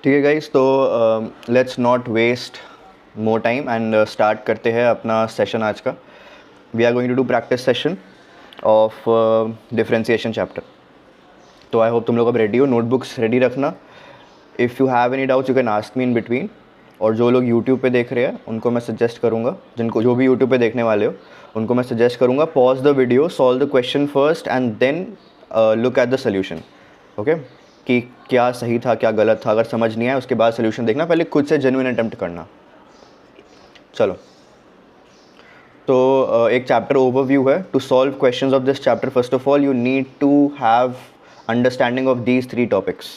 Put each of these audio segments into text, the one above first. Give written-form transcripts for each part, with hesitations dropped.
ठीक है गाइस, तो let's not waste more time and start करते हैं अपना सेशन आज का. We are going to do practice session of differentiation chapter. तो आई होप तुम लोग अब रेडी हो, नोटबुक्स रेडी रखना. If you have any doubts you can ask me in between. और जो लोग यूट्यूब पे देख रहे हैं उनको मैं सजेस्ट करूँगा, जिनको जो भी यूट्यूब पे देखने वाले हो उनको मैं सजेस्ट करूँगा, pause the video, solve the question first and then look at the solution. Okay, कि क्या सही था क्या गलत था. अगर समझ नहीं आया उसके बाद सोल्यूशन देखना, पहले खुद से जेन्युइन अटेम्प्ट करना. चलो, तो एक चैप्टर ओवरव्यू है. To solve questions of this chapter first of all you need to have understanding of these 3 topics: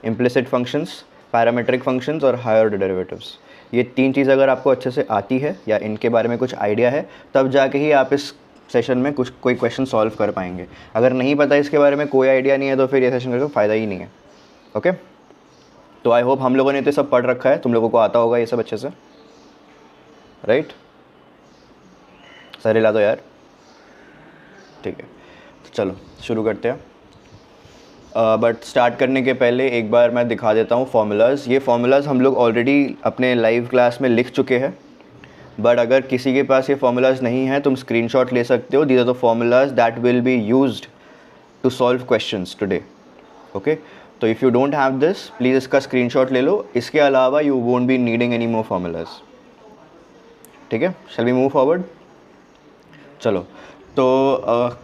implicit functions, parametric functions और हायर ऑर्डर डेरिवेटिव्स. ये 3 चीज़ अगर आपको अच्छे से आती है या इनके बारे में कुछ आइडिया है, तब जाके ही आप इस सेशन में कोई क्वेश्चन सॉल्व कर पाएंगे. अगर नहीं पता इसके बारे में, कोई आइडिया नहीं है, तो फिर ये सेशन करके फ़ायदा ही नहीं है. ओके, तो आई होप हम लोगों ने तो सब पढ़ रखा है, तुम लोगों को आता होगा ये सब अच्छे से, राइट? सर ला दो यार. ठीक है, तो चलो शुरू करते हैं. बट स्टार्ट करने के पहले एक बार मैं दिखा देता हूँ फॉर्मूलाज़. ये फॉर्मूलाज़ हम लोग ऑलरेडी अपने लाइव क्लास में लिख चुके हैं, बट अगर किसी के पास ये फॉर्मूलाज़ नहीं है तुम स्क्रीनशॉट ले सकते हो. These are the formulas that will be used to solve questions today. Okay, तो if you don't have this, please इसका स्क्रीनशॉट ले लो. इसके अलावा you won't be needing any more formulas. ठीक है, शैल वी मूव फॉरवर्ड. चलो, तो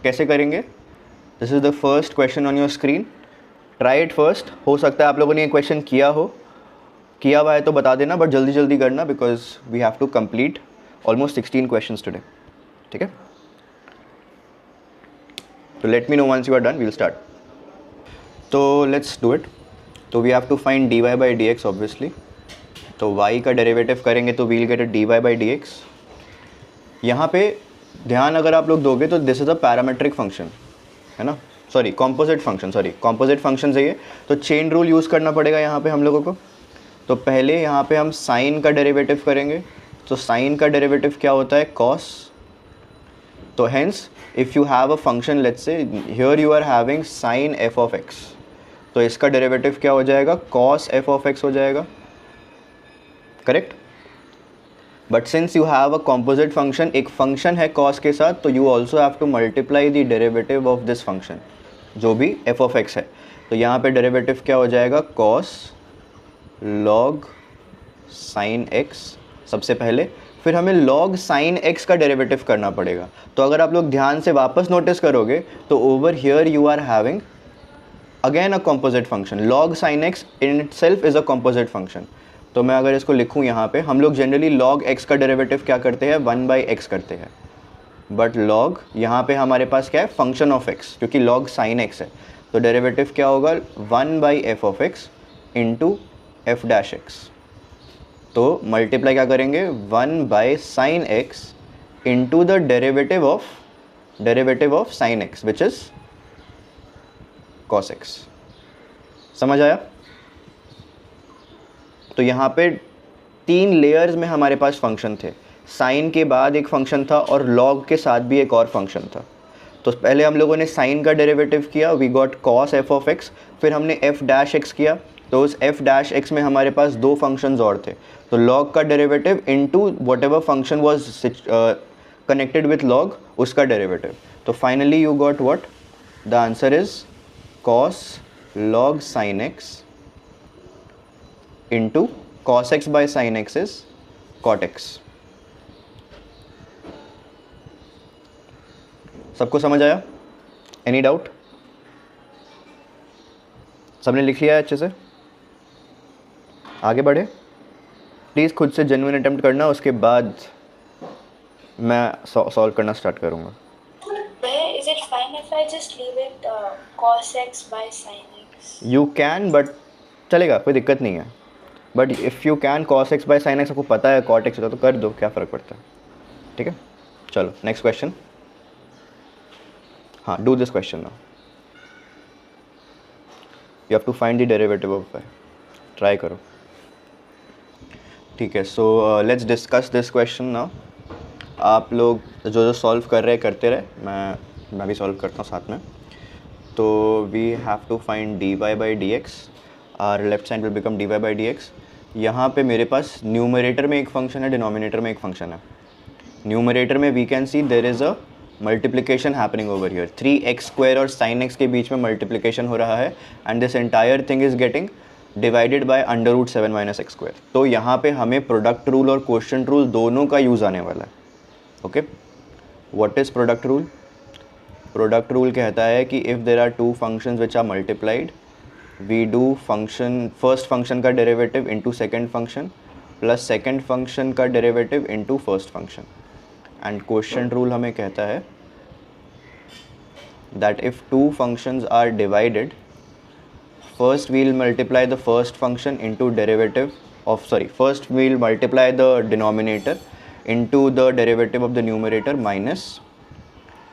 कैसे करेंगे? This is the first question on your screen. Try it first. हो सकता है आप लोगों ने ये क्वेश्चन किया हुआ है तो बता देना, बट जल्दी जल्दी करना, because we have to complete almost 16 questions today. ठीक है, तो let me know once you are done, we will start. तो लेट्स डू इट. तो we have to find dy by d x obviously. तो y का derivative करेंगे तो we'll get dy by d x. यहाँ पे ध्यान अगर आप लोग दोगे तो this is a parametric function है ना, सॉरी कॉम्पोजिट फंक्शन है ये. तो चेन रूल यूज़ करना पड़ेगा यहाँ पे हम लोगों को. तो पहले यहाँ पे हम साइन का डेरिवेटिव करेंगे. तो साइन का डेरिवेटिव क्या होता है? कॉस. तो hence if you have a function, let's say here you are having sine f of x, तो इसका डेरिवेटिव क्या हो जाएगा? कॉस एफ ऑफ एक्स हो जाएगा. Correct. But since you have a composite function, एक फंक्शन है कॉस के साथ, तो you also have to multiply the derivative of this function जो भी एफ ऑफ एक्स है. तो यहाँ पे डेरिवेटिव क्या हो जाएगा? कॉस लॉग साइन एक्स सबसे पहले, फिर हमें लॉग साइन एक्स का डेरिवेटिव करना पड़ेगा. तो अगर आप लोग ध्यान से वापस नोटिस करोगे तो over here you are having again a composite function. Log sine x in itself is a composite function. तो मैं अगर इसको लिखूँ यहाँ पे, हम लोग जनरली log x का डेरिवेटिव क्या करते हैं? 1/x करते हैं. बट log यहाँ पे हमारे पास क्या है? फंक्शन ऑफ x, क्योंकि log sin x है. तो डेरिवेटिव क्या होगा? 1/f of x into F dash x. तो मल्टीप्लाई क्या करेंगे? 1/sin x into the derivative of sin x which is cos x. समझ आया? तो यहाँ पे 3 लेयर्स में हमारे पास फंक्शन थे. साइन के बाद एक फंक्शन था और लॉग के साथ भी एक और फंक्शन था. तो पहले हम लोगों ने साइन का डेरिवेटिव किया, we got cos f of x. फिर हमने एफ डैश एक्स किया, तो उस एफ डैश एक्स में हमारे पास 2 फंक्शंस और थे. तो लॉग का derivative into whatever function was connected with log, उसका डेरिवेटिव. तो finally you got what? The answer is cos log sine x into cos x by sin x is cot x. सबको समझ आया? Any doubt? सबने लिख लिया है अच्छे से? आगे बढ़े. प्लीज़ खुद से जेन्युइन अटेम्प्ट करना, उसके बाद मैं सॉल्व करना स्टार्ट करूँगा. Is it fine if I just leave it cos x by sin x? You can, but चलेगा, कोई दिक्कत नहीं है. But if you can cos x by sin x, आपको पता है cot x होता है तो कर दो, क्या फ़र्क पड़ता है. ठीक है, चलो नेक्स्ट क्वेश्चन. हाँ, do this question now. You have to find the derivative of y. Try करो. ठीक है, so let's discuss this question now. आप लोग जो सॉल्व कर रहे करते रहे, मैं भी सॉल्व करता हूँ साथ में. तो we have to find dy by d x. Our left side will become d y by d x. यहाँ पे मेरे पास न्यूमरेटर में एक फंक्शन है, डिनोमिनेटर में एक फंक्शन है. न्यूमरेटर में we can see there is a multiplication happening over here. 3x² और sin x के बीच में मल्टीप्लिकेशन हो रहा है and this entire thing is getting divided by √7 - x². तो यहाँ पे हमें प्रोडक्ट रूल और क्वोशिएंट रूल दोनों का यूज़ आने वाला है. Okay, what is product rule? Product rule कहता है कि if there are two functions which are multiplied, we do first function का derivative into second function plus second function का derivative into first function. And quotient rule हमें कहता है that if two functions are divided, first we'll multiply the first function into derivative of first we'll multiply the denominator into the derivative of the numerator minus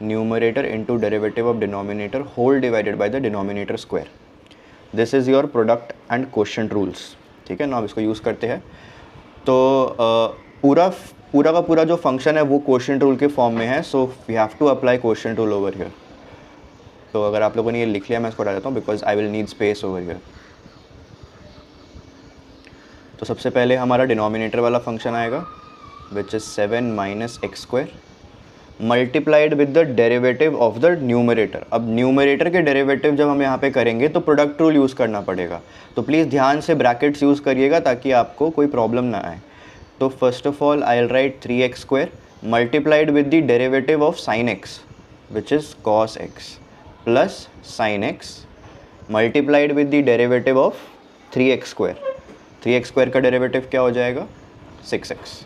numerator into derivative of denominator whole divided by the denominator square. This is your product and quotient rules. ठीक है ना, अब इसको use करते हैं. तो पूरा का पूरा जो फंक्शन है वो क्वोशिएंट रूल के फॉर्म में है. So we have to apply quotient rule over here. तो अगर आप लोगों ने ये लिख लिया, मैं इसको हटा देता हूँ because I will need space over here. तो सबसे पहले हमारा डिनोमिनेटर वाला फंक्शन आएगा which is 7 - x² multiplied with the derivative of the numerator. अब न्यूमरेटर के डेरिवेटिव जब हम यहाँ पे करेंगे तो प्रोडक्ट रूल यूज़ करना पड़ेगा. तो प्लीज़ ध्यान से ब्रैकेट्स यूज़ करिएगा ताकि आपको कोई प्रॉब्लम ना आए. तो first of all I will write 3x² multiplied with the derivative of sin x which is cos x plus sin x multiplied with the derivative of 3x². 3x² का derivative क्या हो जाएगा? 6x.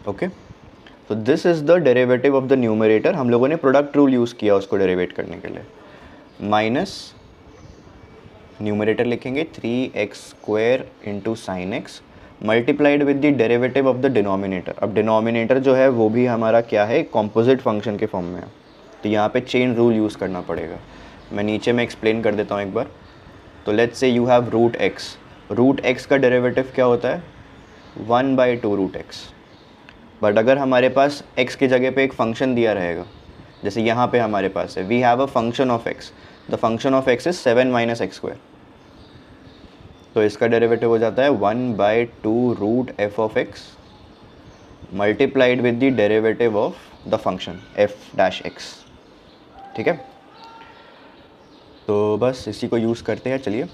ओके, तो this is the derivative of the numerator. हम लोगों ने product rule use किया उसको डेरिवेट करने के लिए. माइनस न्यूमरेटर लिखेंगे 3x² into sine x multiplied with the derivative of the denominator. अब डिनोमिनेटर जो है वो भी हमारा क्या है? कॉम्पोजिट फंक्शन के फॉर्म में है. तो यहाँ पे चेन रूल यूज़ करना पड़ेगा. मैं नीचे में एक्सप्लेन कर देता हूँ एक बार. तो let's say you have √x. √x का डेरिवेटिव क्या होता है? 1/2 √x. बट अगर हमारे पास x की जगह पे एक फंक्शन दिया रहेगा, जैसे यहाँ पे हमारे पास है we have a function of x. The function of x is 7 - x². तो इसका डेरिवेटिव हो जाता है 1/2 √f(x) multiplied with the derivative of the function f'(x). ठीक है, तो बस इसी को यूज़ करते हैं. चलिए,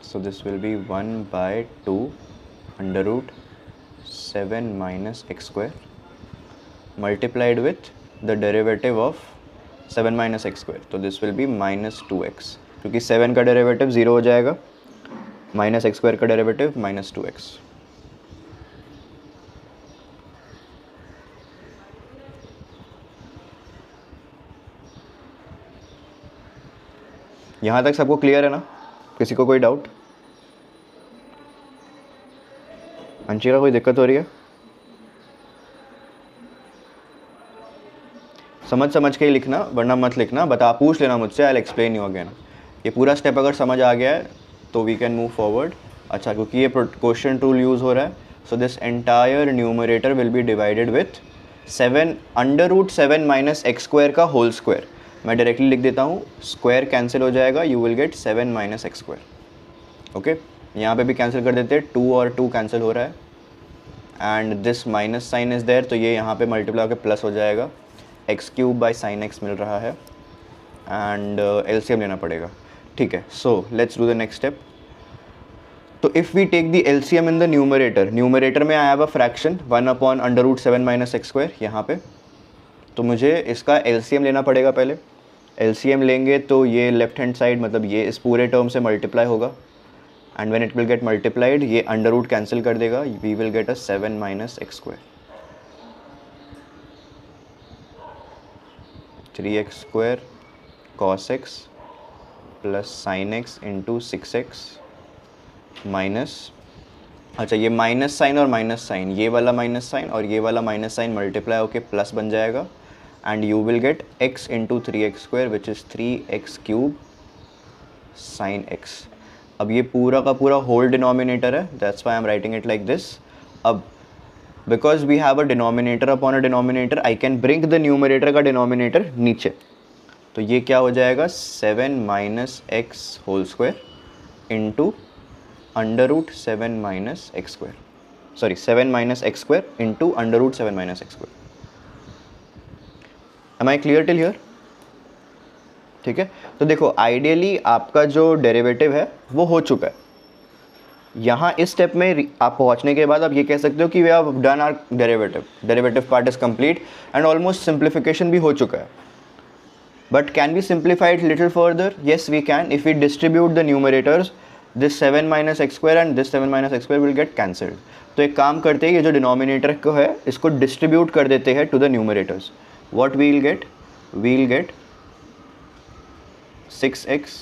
so this will be 1/2 √7 - x² multiplied with the derivative of 7 - x². तो this will be -2x, क्योंकि 7 का डेरिवेटिव 0 हो जाएगा, -x² का डेरिवेटिव -2x. यहाँ तक सबको क्लियर है ना? किसी को कोई डाउट? अंशिका, कोई दिक्कत हो रही है? समझ के ही लिखना, वरना मत लिखना. पूछ लेना मुझसे, I will explain you again. ये पूरा स्टेप अगर समझ आ गया है तो वी कैन मूव फॉरवर्ड. अच्छा, क्योंकि ये क्वोशिएंट रूल यूज़ हो रहा है, so this entire numerator will be divided with 7 √7 - x² का होल स्क्वायर. मैं डायरेक्टली लिख देता हूँ, स्क्वायर कैंसिल हो जाएगा, you will gate 7 - x². Okay, यहाँ पे भी कैंसिल कर देते हैं, 2 और 2 कैंसिल हो रहा है and this minus sine is there, तो ये यहाँ पे मल्टीप्लाई होकर प्लस हो जाएगा. x³ sin x मिल रहा है एंड LCM लेना पड़ेगा. ठीक है, so let's do the next step. तो if we take the LCM in the numerator में I have a fraction 1/√7 - x². यहाँ पे तो मुझे इसका LCM लेना पड़ेगा. पहले LCM लेंगे तो ये लेफ्ट हैंड साइड, मतलब ये इस पूरे टर्म से मल्टीप्लाई होगा and when it will get multiplied ये अंडर कैंसिल कर देगा, we will get a 7 - x². 3x² cos x plus sin x into 6x minus, अच्छा ये माइनस साइन और माइनस साइन, ये वाला माइनस साइन और ये वाला माइनस साइन मल्टीप्लाई होके प्लस बन जाएगा and you will get x into 3x² which is 3x³ sin x. अब ये पूरा का पूरा होल डिनोमिनेटर है, that's why I am writing it like this. अब because we have a denominator upon a denominator, I can bring the numerator का denominator नीचे. तो ये क्या हो जाएगा 7 minus x whole square into under root 7 minus x square, sorry 7 minus x square into under root 7 minus x square. Am I clear till here? ठीक है, तो देखो आइडियली आपका जो डेरिवेटिव है वो हो चुका है। यहाँ इस स्टेप में आप पहुँचने के बाद आप ये कह सकते हो कि we have done our derivative part is complete and almost simplification भी हो चुका है। But can be simplified little further? Yes we can, if we distribute the numerators, this 7 minus x square and this 7 minus x square will get cancelled. तो एक काम करते हैं, ये जो डिनोमिनेटर को है इसको डिस्ट्रीब्यूट कर देते हैं to the numerators. What we will get 6x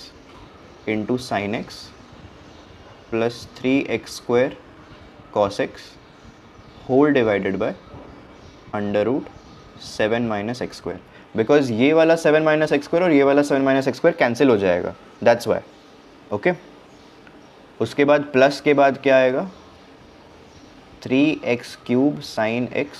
into sine x plus 3x square cos x whole divided by under root 7 minus x square, because ये वाला 7 माइनस एक्स स्क्वायर और ये वाला 7 माइनस एक्स स्क्वायर कैंसिल हो जाएगा, that's why. Okay, उसके बाद plus के बाद क्या आएगा 3x cube sine x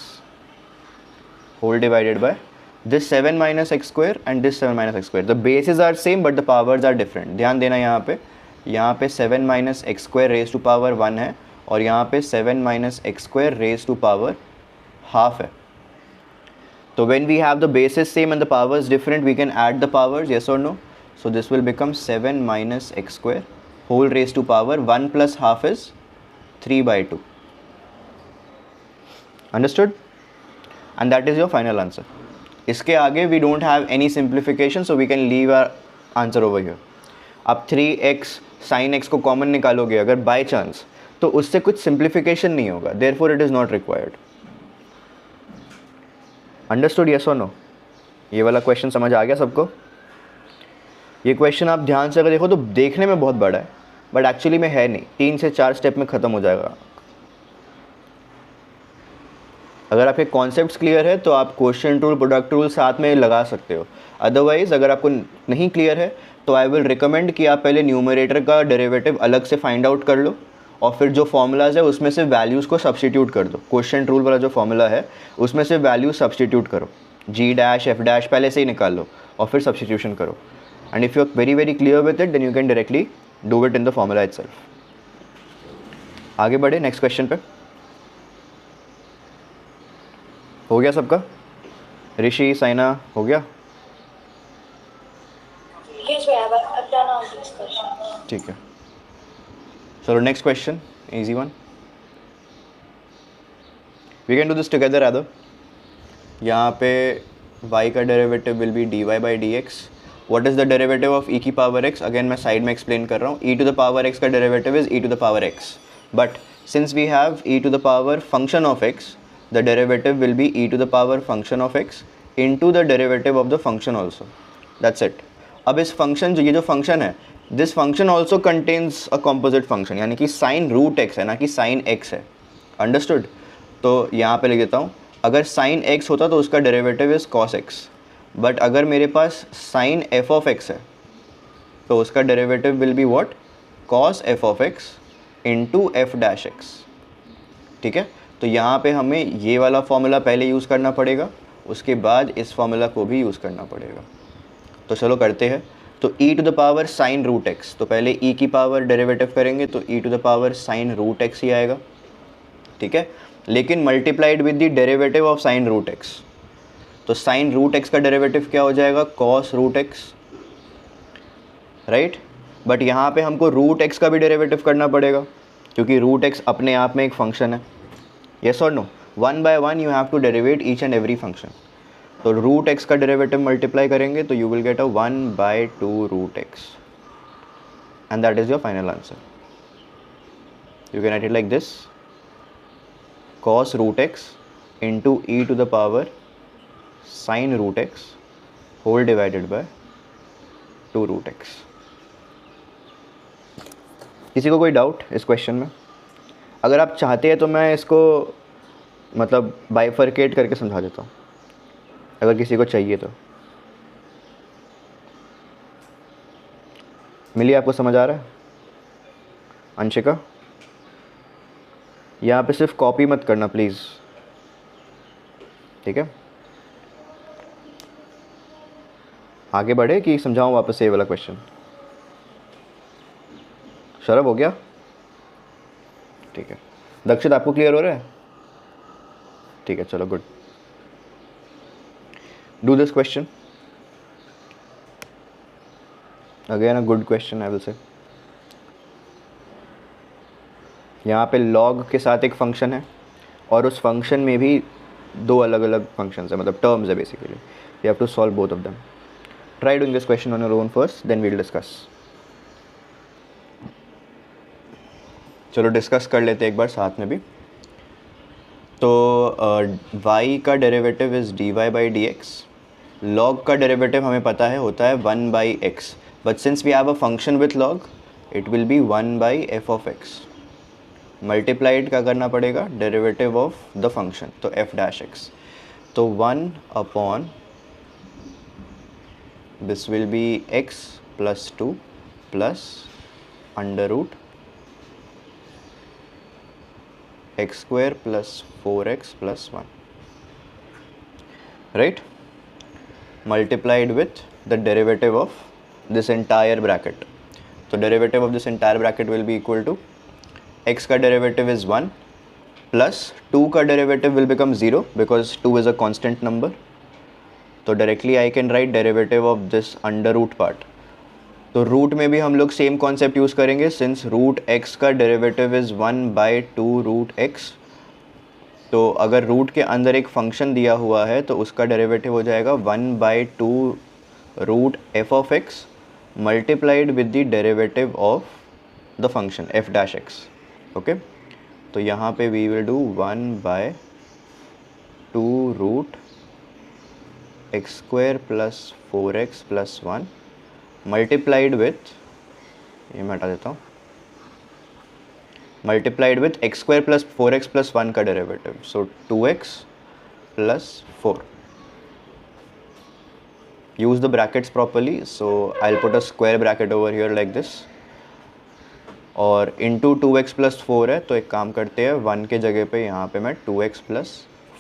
whole divided by this 7 minus x square and this 7 minus x square. The bases are same but the powers are different. ध्यान देना यहाँ पे 7 minus x square raised to power 1 है और यहाँ पे 7 minus x square raised to power half है। तो when we have the bases same and the powers different, we can add the powers, yes or no? So this will become 7 minus x square whole raised to power 1 plus half is 3/2. Understood? And that is your final answer. इसके आगे we don't have any simplification, so we can leave our answer over here. आप 3x sign x को common निकालोगे अगर by chance, तो उससे कुछ simplification नहीं होगा, therefore it is not required. Understood, yes और नो? ये वाला क्वेश्चन समझ आ गया सबको? ये क्वेश्चन आप ध्यान से अगर देखो तो देखने में बहुत बड़ा है बट एक्चुअली में है नहीं, 3 से 4 स्टेप में ख़त्म हो जाएगा। अगर आपके कॉन्सेप्ट्स क्लियर है तो आप क्वेश्चन रूल प्रोडक्ट रूल साथ में लगा सकते हो। अदरवाइज़ अगर आपको नहीं क्लियर है तो आई विल रिकमेंड कि आप पहले न्यूमरेटर का डेरिवेटिव अलग से फाइंड आउट कर लो और फिर जो फॉर्मूलाज है उसमें से वैल्यूज़ को सब्सटीट्यूट कर दो। क्वेश्चन रूल वाला जो फॉर्मूला है उसमें से वैल्यू सब्सटीट्यूट करो, g डैश f डैश पहले से ही निकाल लो और फिर सब्सटीट्यूशन करो। And if you are very very clear with it then you can directly do it in the formula itself. आगे बढ़े नेक्स्ट क्वेश्चन पे। हो गया सबका? ऋषि, साइना, हो गया? Yes, we have. I've done all these questions. ठीक है, चलो next question, easy one. We can do this together rather. यहाँ पे y का derivative will be dy by d x. What is the derivative of e की power x? अगेन मैं side में एक्सप्लेन कर रहा हूँ। e to the power x का derivative is e to the power x, but since we have e to the power function of x, the derivative will be e to the power function of x into the derivative of the function also. That's it. अब इस function ये जो function है, this function also contains a composite function, यानी कि sin root x है ना कि sin x है। Understood? तो यहाँ पे लिख देता हूँ, अगर sin x होता तो उसका derivative is cos x, but अगर मेरे पास sin f of x है तो उसका derivative will be what? cos f of x into f dash x। ठीक है, तो यहाँ पे हमें ये वाला फॉर्मूला पहले यूज़ करना पड़ेगा, उसके बाद इस फॉर्मूला को भी यूज़ करना पड़ेगा। तो चलो करते हैं। तो e to the power sine root x, तो पहले e की पावर डेरिवेटिव करेंगे तो e to the power sine root x ही आएगा। ठीक है, लेकिन multiplied with the derivative of sine root x, तो साइन रूट एक्स का डेरिवेटिव क्या हो जाएगा? Cos root x, right. But यहाँ पे हमको रूट एक्स का भी डेरिवेटिव करना पड़ेगा क्योंकि रूट एक्स अपने आप में एक फंक्शन है। yes or no? One by one you have to derivate each and every function. तो रूट एक्स का डेरिवेटिव मल्टीप्लाई करेंगे तो you will get a 1/2 root x and that is your final answer. You can write it like this, cos root x into e to the power sine root x whole divided by 2 root x. किसी को कोई doubt इस question में? अगर आप चाहते हैं तो मैं इसको मतलब बाइफरकेट करके समझा देता हूँ, अगर किसी को चाहिए तो। मिली, आपको समझ आ रहा है? अंशिका, यहाँ पे सिर्फ कॉपी मत करना प्लीज़, ठीक है? आगे बढ़े कि समझाऊँ वापस से ये वाला क्वेश्चन? शरब हो गया? ठीक है। दक्षित आपको क्लियर हो रहा है? ठीक है, चलो good. Do this question again, a good question I will say. यहाँ पे log के साथ एक फंक्शन है और उस फंक्शन में भी दो अलग अलग फंक्शंस है, मतलब टर्म्स है basically. You have to solve both of them. Try doing this question on your own first, then we'll discuss. चलो डिस्कस कर लेते हैं एक बार साथ में भी। तो y का derivative is dy by d x. Log का डेरिवेटिव हमें पता है होता है 1 by x, but since we have a function with log it will be 1 by f of x. Multiplied क्या करना पड़ेगा? डेरिवेटिव ऑफ द फंक्शन, तो एफ डैश एक्स। तो 1 upon this will be x plus 2 plus under root x square plus 4x plus 1, right? Multiplied with the derivative of this entire bracket. तो derivative of this entire bracket will be equal to x का derivative is 1 plus 2 का derivative will become 0 because 2 is a constant number. तो directly I can write derivative of this under root part. तो root में भी हम लोग same concept use करेंगे, since root x का derivative is 1 by 2 root x. तो अगर रूट के अंदर एक फंक्शन दिया हुआ है तो उसका डेरिवेटिव हो जाएगा 1 by 2 root f of x multiplied with the derivative of the function f dash x. Okay, तो यहाँ पे we will do 1 by 2 root x square plus 4x plus 1 multiplied with, ये मैं हटा देता हूँ, multiplied with x square plus 4x plus 1 का derivative, so 2x plus 4। Use the brackets properly, so I will put a square bracket over here like this, और into 2x plus 4 है तो एक काम करते हैं 1 के जगह पे यहाँ पे मैं 2x प्लस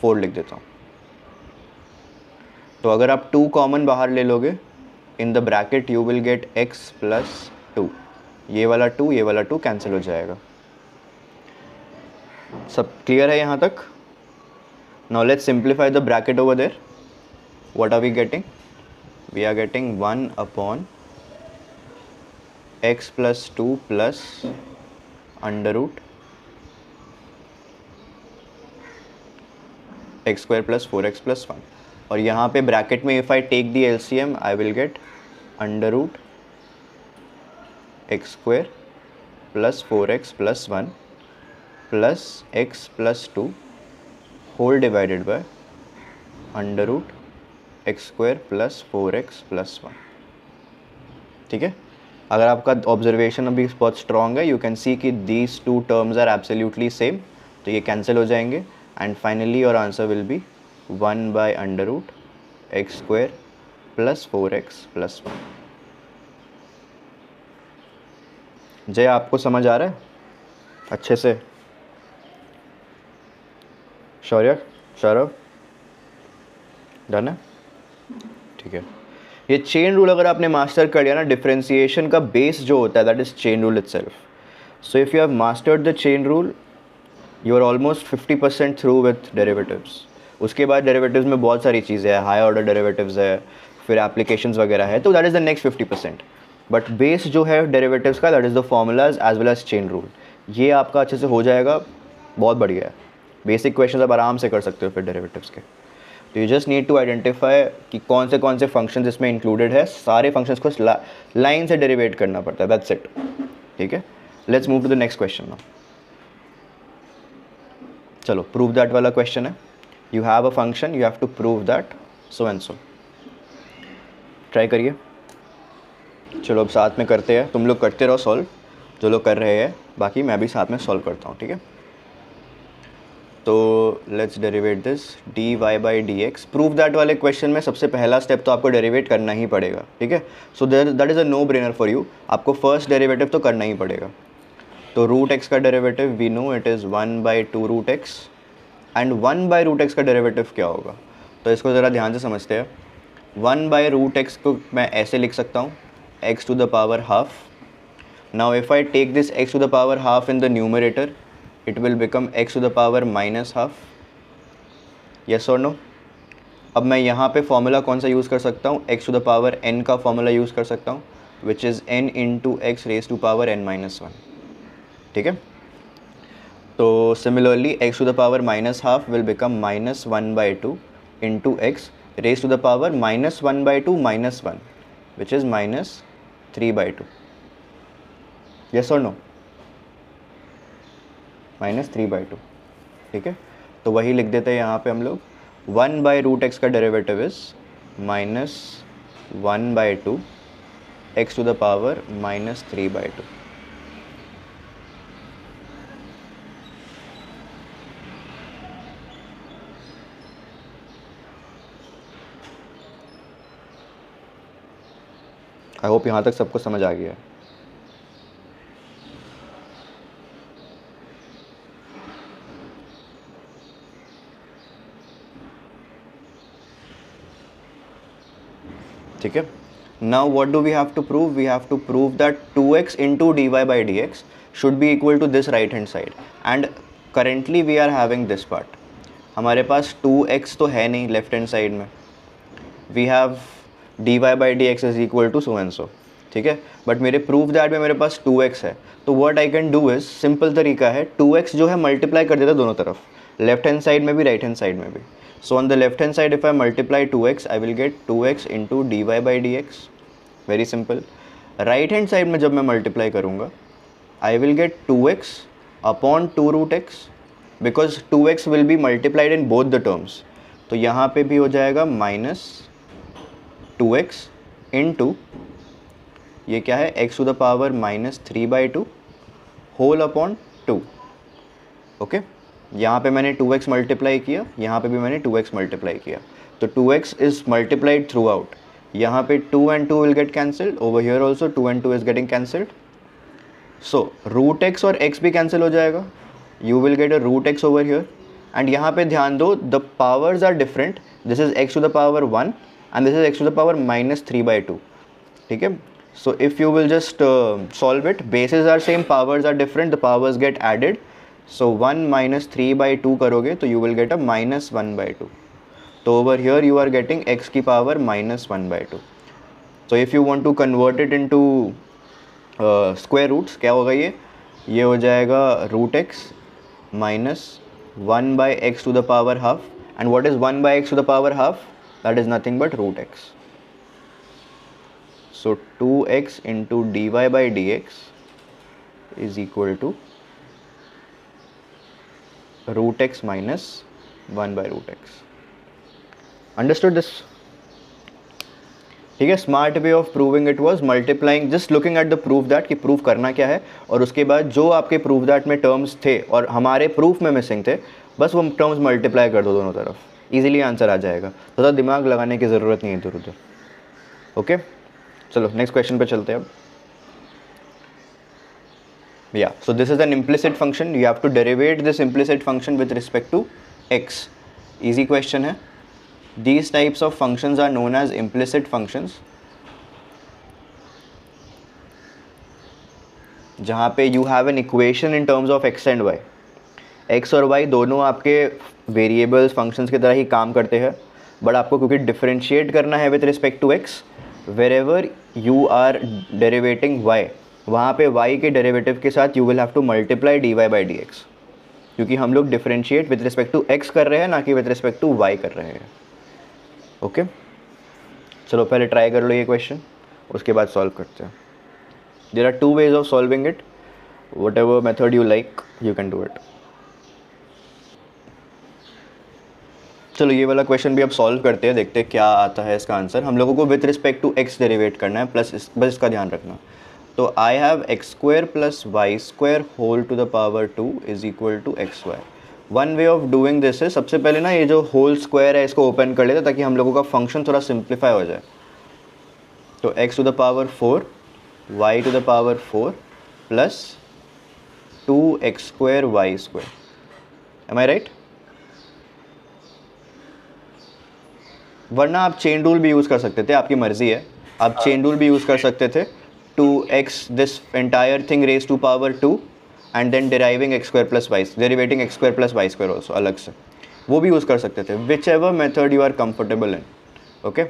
4 लिख देता हूँ। तो अगर आप 2 कॉमन बाहर ले लोगे in the bracket you will get x plus 2। ये वाला 2 ये वाला 2 कैंसिल हो जाएगा। सब क्लियर है यहाँ तक? Now let's simplify the bracket over there. What are we getting? We are getting 1 upon x plus 2 plus under root x square plus 4x plus 1, और यहाँ पे ब्रैकेट में if I take the LCM I will get under root x square plus 4x plus 1 plus x plus 2 whole divided by under root x square plus 4x plus 1। ठीक है, अगर आपका observation अभी बहुत स्ट्रॉन्ग है you can see कि these two terms are absolutely same, तो ये कैंसिल हो जाएंगे and finally your answer will be 1 by under root x square plus 4x plus 1। Jay, आपको समझ आ रहा है अच्छे से? शौर्य, सौरभ, डन है? ठीक है। ये चेन रूल अगर आपने मास्टर कर लिया ना, डिफरेंशिएशन का बेस जो होता है that is chain rule itself. So if you have mastered the chain rule you are almost 50% through with derivatives. उसके बाद डेरिवेटिव्स में बहुत सारी चीज़ें हैं, हाई ऑर्डर डेरिवेटिव्स है, फिर एप्लीकेशंस वगैरह है, तो that is the next 50%। But base जो है डेरिवेटिव्स का that is the formulas as well as chain rule. ये आपका अच्छे से हो जाएगा, बहुत बढ़िया है। बेसिक क्वेश्चन आप आराम से कर सकते हो फिर डेरिवेटिव्स के। तो you just need to identify कि कौन से फंक्शंस इसमें इंक्लूडेड है। सारे फंक्शंस को लाइन से डेरिवेट करना पड़ता है, दैट्स इट। ठीक है, let's move to the next question now. चलो, प्रूव दैट वाला क्वेश्चन है। You have a function, you have to prove that so and so. Try करिए। चलो अब साथ में करते हैं, तुम लोग करते रहो सॉल्व जो लोग कर रहे हैं, बाकी मैं भी साथ में सॉल्व करता हूँ। ठीक है, तो let's derivate this d y by d x. Prove that वाले क्वेश्चन में सबसे पहला स्टेप तो आपको डेरिवेट करना ही पड़ेगा। ठीक है, so that is a no brainer for you, आपको फर्स्ट डेरिवेटिव तो करना ही पड़ेगा। तो रूट एक्स का derivative we know it is 1 by 2 root x, and 1 by root x का डेरिवेटिव क्या होगा? तो इसको ज़रा ध्यान से समझते हैं। 1 बाय रूट एक्स को मैं ऐसे लिख सकता हूँ, x to the power half. Now if I take this x to the power half in the numerator, it will become x to the power minus half. Yes और no? अब मैं यहाँ पे फॉर्मूला कौन सा यूज़ कर सकता हूँ, x to the power n का फॉर्मूला यूज़ कर सकता हूँ, which is n into x raise to power n minus one. ठीक है. तो similarly x to the power minus half will become minus one by two into x raise to the power minus one by two minus one, which is minus three by two. Yes और no? Minus three by two. ठीक है. तो वही लिख देते हैं यहाँ पे हम लोग, 1 बाई रूट एक्स का derivative is minus one by two x to the power minus three by two. I hope यहाँ तक सबको समझ आ गया है. ठीक है. Now what do we have to prove? We have to prove that 2x into d y by d x should be equal to this right hand side, and currently we are having this part. हमारे पास 2x तो है नहीं left hand side में, we have d y by d x is equal to so and so. ठीक है. But मेरे proof that में मेरे पास 2x है, तो what I can do is, simple तरीका है, 2x जो है मल्टीप्लाई कर देता दोनों तरफ, लेफ्ट हैंड साइड में भी राइट हैंड साइड में भी. So on the left hand side if I multiply 2x, I will get 2x into dy by dx. Very simple. Right hand side में जब मैं multiply करूँगा, I will get 2x upon 2 root x, because 2x will be multiplied in both the terms. तो यहाँ पे भी हो जाएगा minus 2x into ये क्या है, x to the power minus 3 by 2 whole upon 2. Okay? यहाँ पे मैंने 2x मल्टीप्लाई किया, यहाँ पे भी मैंने 2x मल्टीप्लाई किया, तो 2x is multiplied through out. यहाँ पे 2 and 2 will get cancelled, over here also 2 and 2 is getting cancelled. So root x और x भी कैंसिल हो जाएगा, you will get a root x over here. And यहाँ पे ध्यान दो, the powers are different, this is x to the power 1 and this is x to the power minus three by two. ठीक है. So if you will just solve it, basis are same, powers are different, the powers get added. So 1 minus 3 by 2 करोगे तो you will get a minus 1 by 2. तो over here you are getting x की power minus 1 by 2. So if you want to convert it into square roots, क्या होगा ये हो जाएगा root x minus 1 by x to the power half. And what is 1 by x to the power half? That is nothing but root x. So 2x into dy by dx is equal to root x minus 1 by root x. Understood this? ठीक है. Smart way of proving it was multiplying, just looking at the proof that कि proof करना क्या है, और उसके बाद जो आपके प्रूफ दैट में टर्म्स थे और हमारे प्रूफ में मिसिंग थे, बस वो टर्म्स मल्टीप्लाई कर दो दोनों तरफ, इजीली आंसर आ जाएगा. ज़्यादा दिमाग लगाने की ज़रूरत नहीं है इधर उधर. ओके, चलो नेक्स्ट क्वेश्चन पे चलते हैं अब. Yeah, so this is an implicit function. You have to derivate this implicit function with respect to x. Easy question है. These types of functions are known as implicit functions. जहाँ पे you have an equation in terms of x and y. x और y दोनों आपके variables functions की तरह ही काम करते हैं, but आपको क्योंकि differentiate करना है with respect to x, wherever you are derivating y, वहाँ पे y के डेरिवेटिव के साथ you will have to multiply d y by d x, क्योंकि हम लोग differentiate with respect to x कर रहे हैं, ना कि विद रिस्पेक्ट टू y कर रहे हैं. ओके, चलो पहले ट्राई कर लो ये क्वेश्चन, उसके बाद सॉल्व करते हैं. There are two ways of solving it, whatever method you like you can do it. चलो ये वाला क्वेश्चन भी अब सॉल्व करते हैं, देखते हैं क्या आता है इसका आंसर. हम लोगों को with respect to x derivate करना है, प्लस बस इसका ध्यान रखना. तो I have x square plus y square whole to the power 2 is equal to x y. One way of doing this है, सबसे पहले ना ये जो होल स्क्वायर है इसको ओपन कर लेते ताकि हम लोगों का फंक्शन थोड़ा सिंप्लीफाई हो जाए. तो x to the power 4 y to the power 4 plus 2x square y square. Am I right? वरना आप चेन रूल भी यूज़ कर सकते थे, आपकी मर्ज़ी है, आप चेन रूल भी यूज़ कर सकते थे, 2x this entire thing raise to power 2 and then deriving x square plus y, derivating x square plus y square also, अलग से वो भी यूज़ कर सकते थे, whichever method you are comfortable in, okay.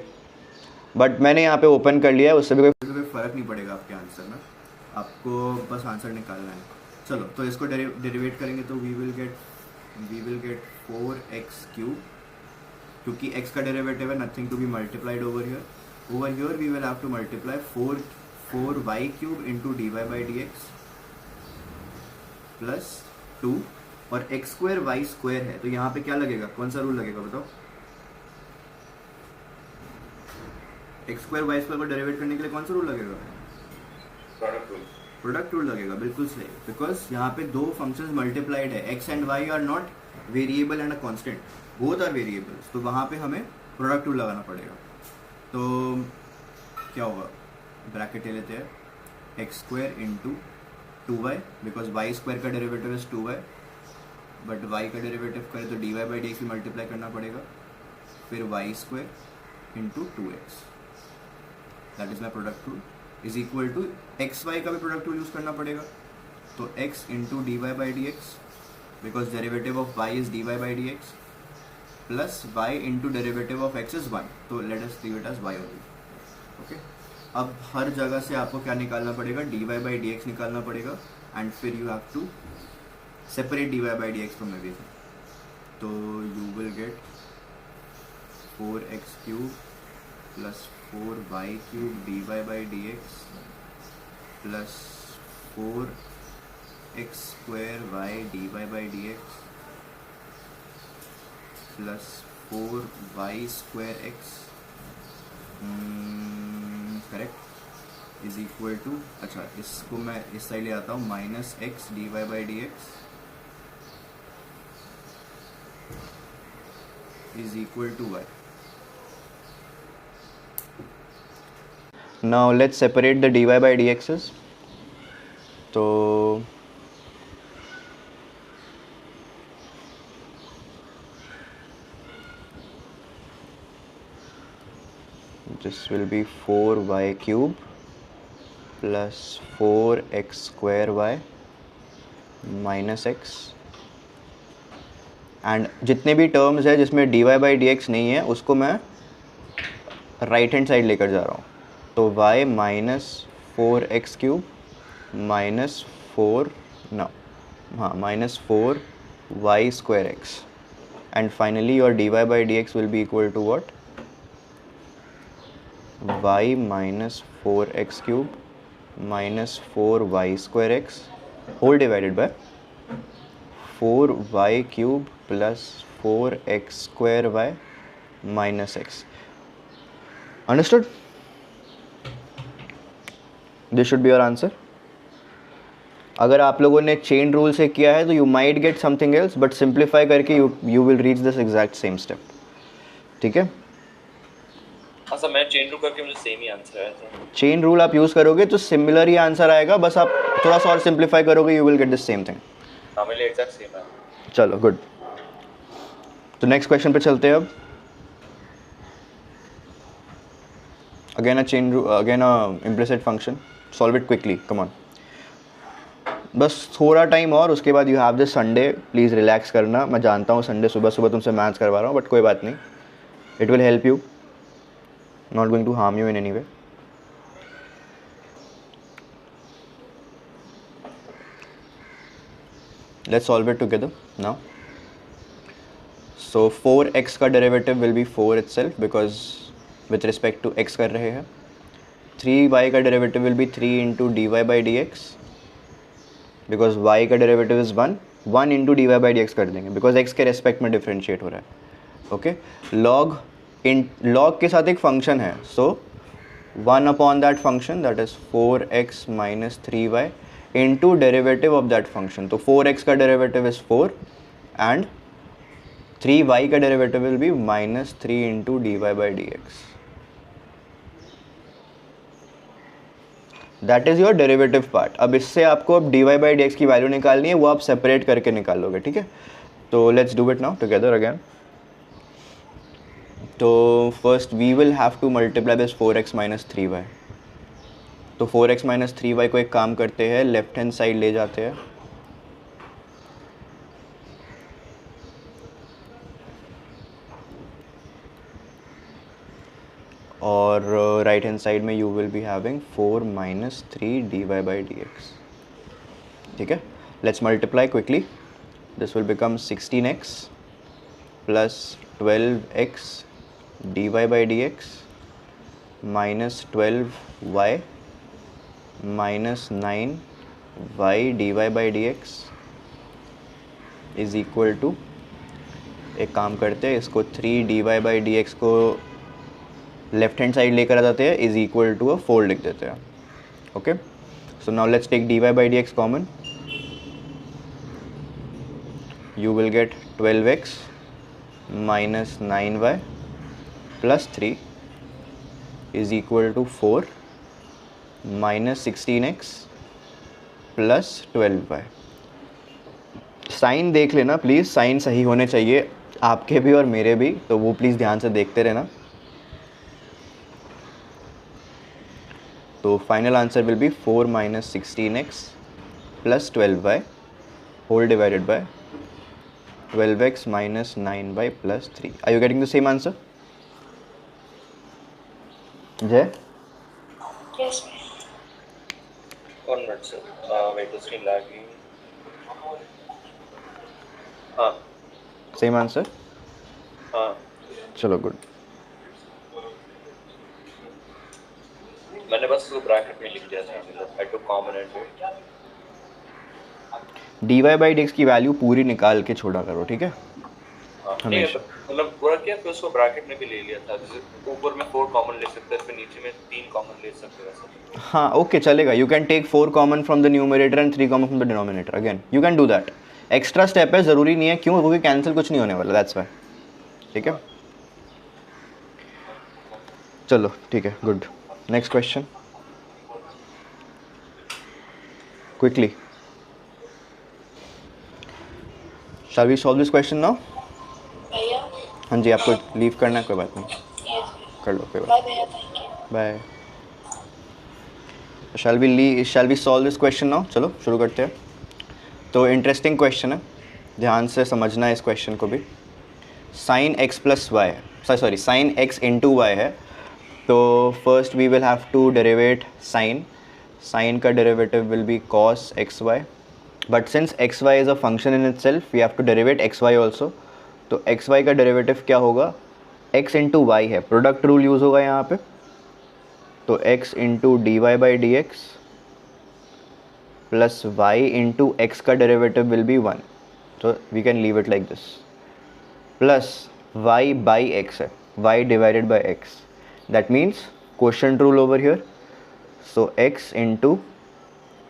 But मैंने यहाँ पे ओपन कर लिया है, उससे भी कोई फ़र्क नहीं पड़ेगा आपके आंसर में, आपको बस आंसर निकालना है। चलो तो इसको डेरिवेट करेंगे तो वी विल गेट 4x³ क्योंकि x का डेरिवेटिव है, nothing to be multiplied over here we will have to multiply 4y³ into dy/dx plus 2 और x² y² है तो यहाँ पे क्या लगेगा, कौन सा रूल लगेगा बताओ? x² y² को डेरिवेट करने के लिए कौन सा रूल लगेगा? प्रोडक्ट रूल लगेगा, बिल्कुल सही, बिकॉज यहाँ पे दो फंक्शंस मल्टीप्लाइड है, x and y are not variable and a constant, both are variables, तो वहाँ पे हमें प्रोडक्ट रूल लगाना पड़ेगा। तो क्या होगा, ब्रैकेट ले लेते हैं x² into 2y because y² का derivative is 2y, but y का डेरिवेटिव करें तो dy/dx भी मल्टीप्लाई करना पड़ेगा, फिर y² into 2x, that is my product rule, is equal to xy का भी प्रोडक्ट रूल यूज़ करना पड़ेगा, तो x into dy/dx because derivative of y is dy/dx plus y into derivative of x is 1, तो let us leave it as y only, okay. अब हर जगह से आपको क्या निकालना पड़ेगा, dy/dx निकालना पड़ेगा, एंड फिर you have to separate dy/dx from everything, तो you will get 4x³ plus 4y³ dy/dx plus 4x² dy/dx plus 4y²x correct is equal to, अच्छा इसको मैं इस साइड ले आता हूँ, minus x dy/dx is equal to y। Now let's separate the dy/dx's. तो this will be 4y³ plus 4x² minus x, and जितने भी टर्म्स है जिसमें dy/dx नहीं है उसको मैं राइट हैंड साइड लेकर जा रहा हूँ, तो y minus 4x³ minus 4y²x, and finally your dy/dx will be equal to what? y minus 4x³ minus 4y²x whole divided by 4y³ plus 4x² minus x. Understood? This should be your answer. अगर आप लोगों ने chain rule से किया है तो you might get something else, but simplify करके you will reach this exact same step, ठीक है? हाँ सर, मैं चेन रूल करके मुझे सेम ही आंसर आया था। चेन रूल आप यूज़ करोगे तो सिमिलर ही आंसर आएगा, बस आप थोड़ा सा और सिंप्लीफाई करोगे, you will get this same thing. हाँ, मेरे लिए एग्जैक्ट सेम है। चलो गुड, तो नेक्स्ट क्वेश्चन पे चलते हैं अब। Again a implicit function, solve it quickly, come on. बस थोड़ा टाइम और, उसके बाद you have this Sunday, please relax करना। मैं जानता हूँ संडे सुबह सुबह तुमसे मैथ्स करवा रहा हूँ, बट कोई बात नहीं, it will help you, not going to harm you in any way. Let's solve it together now. So 4x का derivative will be 4 itself because with respect to x कर रहे हैं। 3y का derivative will be 3 into dy/dx because y का derivative is 1 into dy/dx कर देंगे because x के respect में डिफ्रेंशिएट हो रहा है, ओके। log के साथ एक फंक्शन है, सो 1 upon that function, that is 4x minus 3y into derivative of that function. तो 4x का डेरिवेटिव इज़ 4 एंड 3y का derivative will B minus 3 into dy/dx। That is your derivative part. अब इससे आपको अब dy/dx की value निकालनी है, वो आप सेपरेट करके निकालोगे, ठीक है? तो let's do it now together again. तो first we will have to multiply this 4x minus 3y. तो 4x माइनस 3y को एक काम करते हैं, लेफ्ट हैंड साइड ले जाते हैं और राइट हैंड साइड में you will be having 4 minus 3 dy/dx. ठीक है, let's multiply quickly. This will become 16x plus 12x dy/dx minus 12y minus 9y dy/dx is equal to, एक काम करते हैं, इसको 3 dy/dx को लेफ्ट हैंड साइड लेकर आ जाते हैं, इज इक्वल टू 4 लिख देते हैं. Okay, so now let's take dy/dx common. You will get 12x minus 9y plus 3 is equal to 4 minus 16x plus 12y. Sign देख लेना प्लीज़, साइन सही होने चाहिए आपके भी और मेरे भी, तो वो प्लीज़ ध्यान से देखते रहना. तो final answer will be 4 minus 16x plus 12y whole divided by 12x minus 9y plus 3. Are you getting the same answer? Jay? Yes, ma'am. 1 minute, sir. Wait, the screen lagging. हाँ. Same answer? हाँ. चलो good. मैंने बस उसको bracket में लिख दिया था, मतलब I took common and dy/dx की वैल्यू पूरी निकाल के छोड़ा करो, ठीक है? हाँ, नहीं हमेशा. मतलब पूरा किया, फिर उसको ब्रैकेट में भी ले लिया था. जैसे ऊपर में 4 कॉमन ले सकते हैं, फिर नीचे में 3 कॉमन ले सकते हैं वैसे. हाँ ओके, चलेगा. You can take 4 common from the numerator and 3 common from the denominator. Again you can do that. Extra step है, ज़रूरी नहीं है. क्यों? क्योंकि कैंसिल कुछ नहीं होने वाला, दैट्स वाई. ठीक है, चलो ठीक है, good. Next question quickly. Shall we solve this question now? भैया. हाँ जी, आपको लीव करना है, कोई बात नहीं, Yes, ma'am. कर लो, कोई बात. Bye, भैया. Thank you. Bye. Shall we solve this question now? चलो शुरू करते हैं. तो इंटरेस्टिंग क्वेश्चन है, ध्यान से समझना है इस क्वेश्चन को भी. Sine x plus y, sorry sine x into y है. तो first we will have to derivate sine. Sine का derivative will be cos x y. But since x y is a function in itself, we have to derivate x y also. तो x y का derivative क्या होगा? x into y है, product rule use होगा यहाँ पे. तो x into d y by d x plus y into x का डेरिवेटिव विल बी 1. तो we can leave it like this. Plus y by x है, y divided by x. That means quotient rule over here. So x into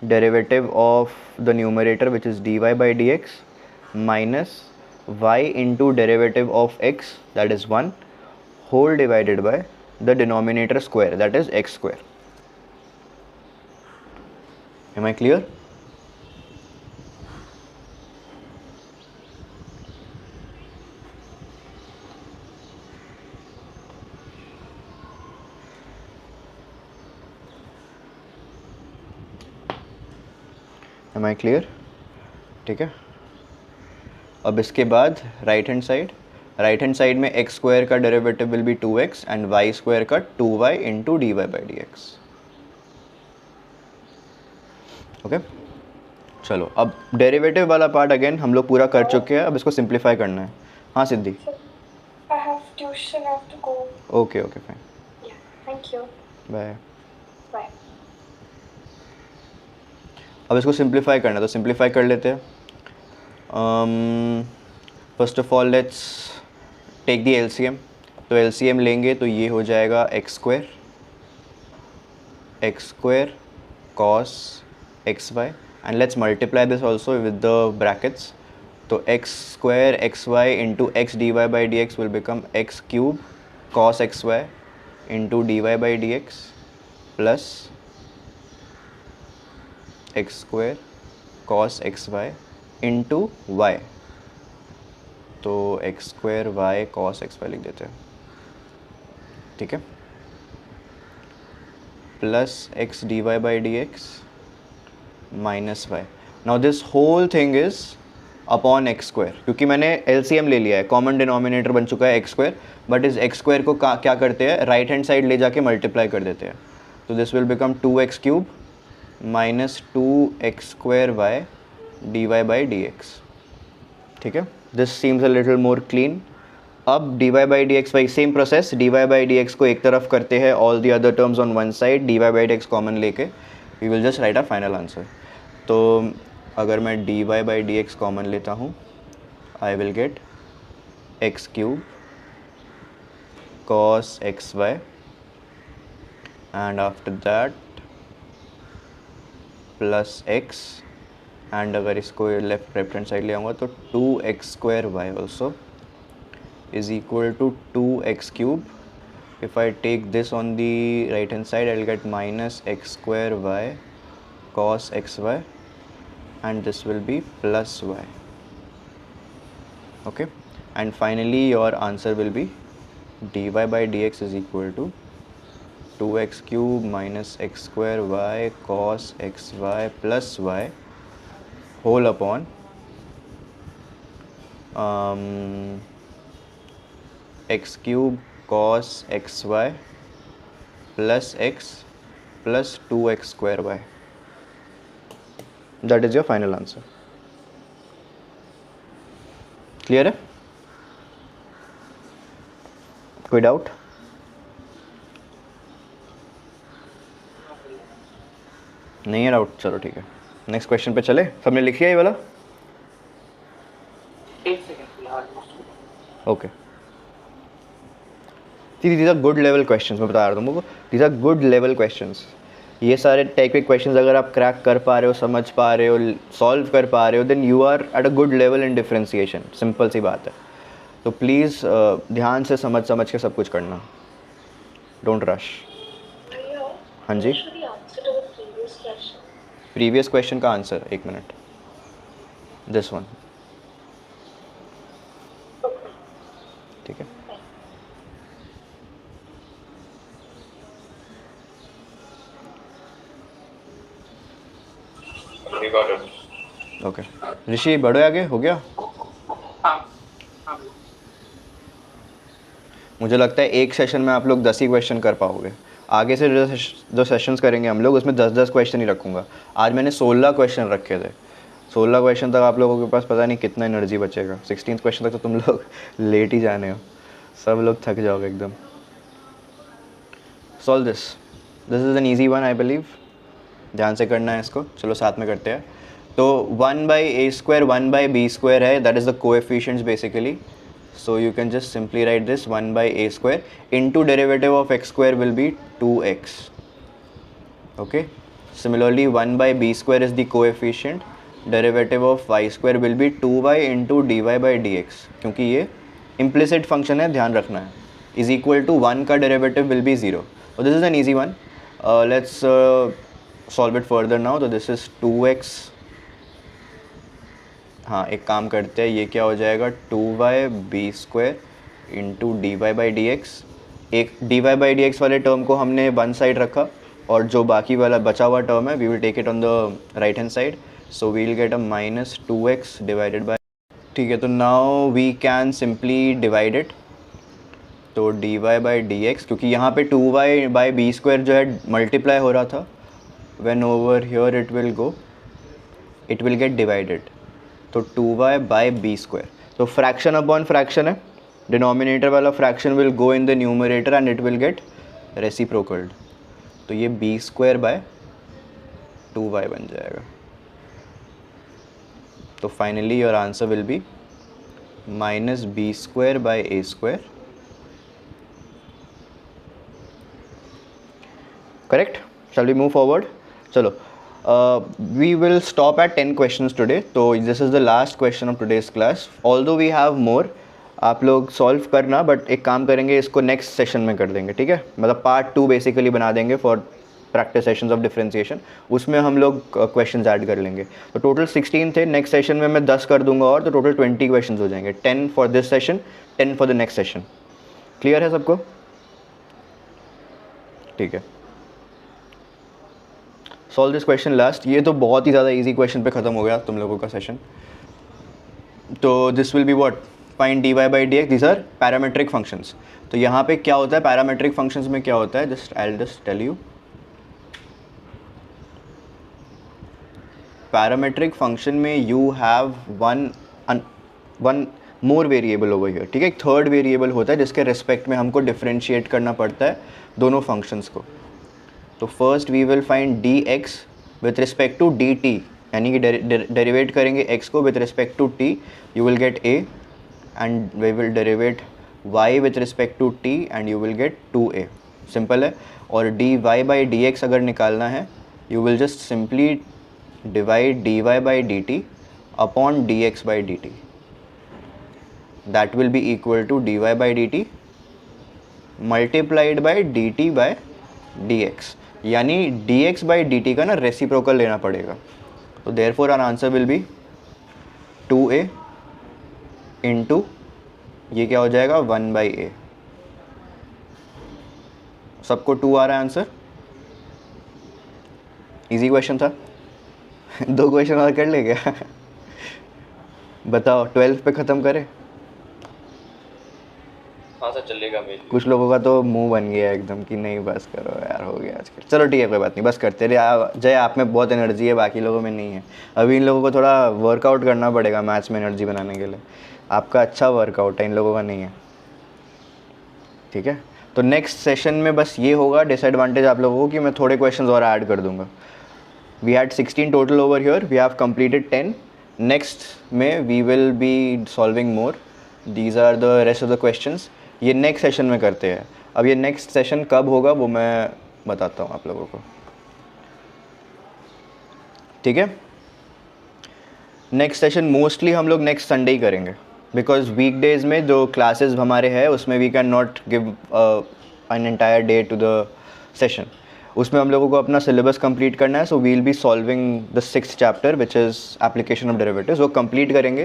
derivative of the numerator which is dy by dx minus y into derivative of x that is 1 whole divided by the denominator square that is x square. Am I clear? Am I clear? ठीक है. अब इसके बाद right hand side में x square का derivative will be 2x and y square का 2y into d y by d x. Okay, चलो अब डेरिवेटिव वाला पार्ट अगेन हम लोग पूरा कर चुके हैं. अब इसको सिंप्लीफाई करना है. हाँ Siddhi. I have tuition. I have to go. Okay okay fine, Yeah. Thank you. Bye. Bye. अब इसको सिंप्लीफाई करना है, तो सिंप्लीफाई कर लेते हैं. First of all let's take the LCM. तो एलसीएम लेंगे तो ये हो जाएगा x square cos x y and let's multiply this also with the brackets. तो x square x y into x d y by d x will become x cube cos x y into d y by d x plus x square cos x y into y. तो x square y cos x Y लिख देते हैं. ठीक है, plus x d y by d x minus y. Now this whole thing is upon x square, क्योंकि मैंने LCM ले लिया है, कॉमन डिनोमिनेटर बन चुका है एक्स स्क्वायर, बट इस एक्स स्क्वायर को क्या करते हैं, राइट हैंड साइड ले जाके मल्टीप्लाई कर देते हैं. तो this will become 2x cube minus 2x square y d y by d x. ठीक है, this seems a little more clean. अब d y by d x by same process, d y by d x को एक तरफ करते हैं, all the other terms on one side, d y by d x common लेके we will just write our final answer. तो अगर मैं D y by d x common लेता हूँ, I will get x cube cos x y and after that plus x, and अगर इसको left hand side ले आऊँगा तो 2x square y also is equal to 2x cube. If I take this on the right hand side, I'll get minus x square y cos xy, and this will be plus y. Okay, and finally your answer will be dy by dx is equal to 2x cube minus x square y cos xy plus y whole upon x cube cos xy plus x plus 2x square y. That is your final answer. Clear है? कोई doubt? नहीं है doubt, चलो ठीक है, next question पे चले. सबने लिख लिया ये वाला? एक second. Okay, these are good level questions. मैं बता रहा हूँ तुमको, these are good level questions. ये सारे टाइप के क्वेश्चंस अगर आप क्रैक कर पा रहे हो, समझ पा रहे हो, सॉल्व कर पा रहे हो, then you are at a good level in differentiation. Simple सी बात है. तो प्लीज़ ध्यान से समझ के सब कुछ करना, डोंट रश. हाँ जी, प्रीवियस क्वेश्चन का आंसर, एक मिनट, दिस वन. ठीक है, ओके. ऋषि बढ़ो आगे, हो गया? मुझे लगता है एक सेशन में आप लोग 10 ही क्वेश्चन कर पाओगे. आगे से जो सेशंस करेंगे हम लोग, उसमें 10-10 क्वेश्चन ही रखूँगा. आज मैंने 16 क्वेश्चन रखे थे. 16 क्वेश्चन तक आप लोगों के पास पता नहीं कितना एनर्जी बचेगा. 16th क्वेश्चन तक तो तुम लोग लेट ही जाने हो, सब लोग थक जाओगे एकदम. Solve this is an easy one, I believe. ध्यान से करना है इसको. चलो साथ में करते हैं. तो 1/a² 1/b² है, that is the coefficients basically. So you can just simply write this 1/a² into derivative of x² will be 2x. Okay. Similarly 1/b² is the coefficient. Derivative of y² will be 2y into dy by dx. क्योंकि ये implicit function है, ध्यान रखना है. Is equal to 1 का derivative will be 0. So this is an easy one. Let's solve it further now. So this is 2x. हाँ, एक काम करते हैं, ये क्या हो जाएगा, 2y/b² into d y by d x. एक d y by d x वाले टर्म को हमने वन साइड रखा, और जो बाकी वाला बचा हुआ टर्म है we will take it on the right hand side. So we will get a -2x divided by. ठीक है, तो now we can simply divide it. तो d y by d x, क्योंकि यहाँ पे 2y/b² जो है मल्टीप्लाई हो रहा था, when over here it will get divided. तो 2y/b². तो फ्रैक्शन अपॉन फ्रैक्शन है, डिनोमिनेटर वाला fraction will go in the numerator and it will get reciprocaled. तो ये b²/2y बन जाएगा. तो finally your answer will be -b²/a². Correct. Shall we move forward? चलो, we will stop at 10 questions today. So this is the last question of today's class. Although we have more, आप लोग solve करना, but एक काम करेंगे, इसको next session में कर देंगे. ठीक है, मतलब पार्ट 2 बेसिकली बना देंगे for practice sessions of differentiation. उसमें हम लोग क्वेश्चंस ऐड कर लेंगे. तो टोटल 16 थे. नेक्स्ट सेशन में मैं 10 कर दूंगा, और तो टोटल 20 क्वेश्चन हो जाएंगे. 10 for this session, 10 for the next session. Clear है सबको? ठीक है, सॉल्व दिस क्वेश्चन लास्ट. ये तो बहुत ही ज़्यादा इजी क्वेश्चन पे ख़त्म हो गया तुम लोगों का सेशन. तो this will be what, find dy by d x. These are parametric functions. तो यहाँ पे क्या होता है पैरामेट्रिक फंक्शंस में, क्या होता है, just I will just tell you. Parametric function में you have one more variable over here. ठीक है, एक थर्ड वेरिएबल होता है जिसके रिस्पेक्ट में हमको डिफ्रेंशिएट करना पड़ता है दोनों फंक्शंस को. तो first we will find d x with respect to d t, यानी कि डेरिवेट करेंगे x को with respect to t, you will get a, and we will derivate y with respect to t and you will get 2a. Simple है. और dy by d x अगर निकालना है, you will just simply divide dy by d t upon dx by d t. That will be equal to dy by d t multiplied by d t by d x, यानी dx by d t का ना reciprocal लेना पड़ेगा. तो therefore our answer will be 2a into ये क्या हो जाएगा 1/a. सबको 2 आ रहा है आंसर. इजी क्वेश्चन था. 2 क्वेश्चन और कर ले क्या? बताओ 12 पे ख़त्म करें. हाँ सर चलेगा मेरे लिए. कुछ लोगों का तो मुंह बन गया एकदम कि नहीं बस करो यार, हो गया आजकल. चलो ठीक है, कोई बात नहीं, बस करते रहे. जय आप में बहुत एनर्जी है, बाकी लोगों में नहीं है. अभी इन लोगों को थोड़ा वर्कआउट करना पड़ेगा मैथ्स में एनर्जी बनाने के लिए. आपका अच्छा वर्कआउट है, इन लोगों का नहीं है. ठीक है, तो नेक्स्ट सेशन में बस ये होगा डिसएडवांटेज आप लोगों को कि मैं थोड़े क्वेश्चन और ऐड कर दूंगा. We had 16 total over here, we have completed 10. Next में we will be solving more. These are the rest of the questions. ये नेक्स्ट सेशन में करते हैं. अब ये नेक्स्ट सेशन कब होगा वो मैं बताता हूँ आप लोगों को. ठीक है, नेक्स्ट सेशन मोस्टली हम लोग नेक्स्ट संडे ही करेंगे, बिकॉज वीकडेज में जो क्लासेस हमारे हैं उसमें we can not give an entire day to the session. उसमें हम लोगों को अपना सिलेबस कंप्लीट करना है. So we will be solving the 6th chapter which is application of derivatives. वो कंप्लीट करेंगे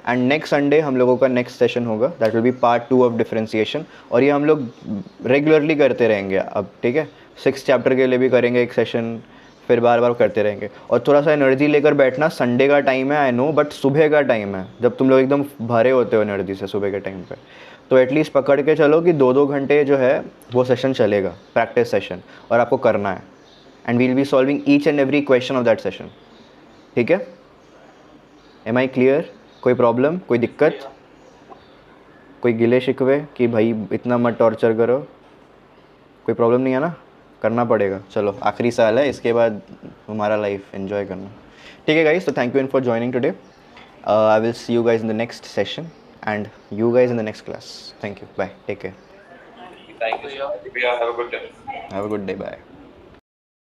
एंड नेक्स्ट संडे हम लोगों का नेक्स्ट सेशन होगा. That will be part 2 of differentiation. और ये हम लोग रेगुलरली करते रहेंगे अब. ठीक है, 6th चैप्टर के लिए भी करेंगे एक सेशन, फिर बार बार करते रहेंगे. और थोड़ा सा एनर्जी लेकर बैठना. संडे का टाइम है आई नो, बट सुबह का टाइम है जब तुम लोग एकदम भरे होते हो एनर्जी से सुबह के टाइम पे. तो एटलीस्ट पकड़ के चलो कि 2-2 घंटे जो है वो सेशन चलेगा, प्रैक्टिस सेशन, और आपको करना है. And we will be solving each and every question of that session. ठीक है, एम आई क्लियर? कोई प्रॉब्लम, कोई दिक्कत, कोई गिले शिकवे कि भाई इतना मत टॉर्चर करो? कोई प्रॉब्लम नहीं है ना? करना पड़ेगा. चलो आखिरी साल है, इसके बाद हमारा लाइफ एंजॉय करना. ठीक है गाइस, तो thank you for joining today. I will see you guys in the next session and you guys in the next class. Thank you. Bye. Take care. Thank you. Have a good day. Have a good day. Bye.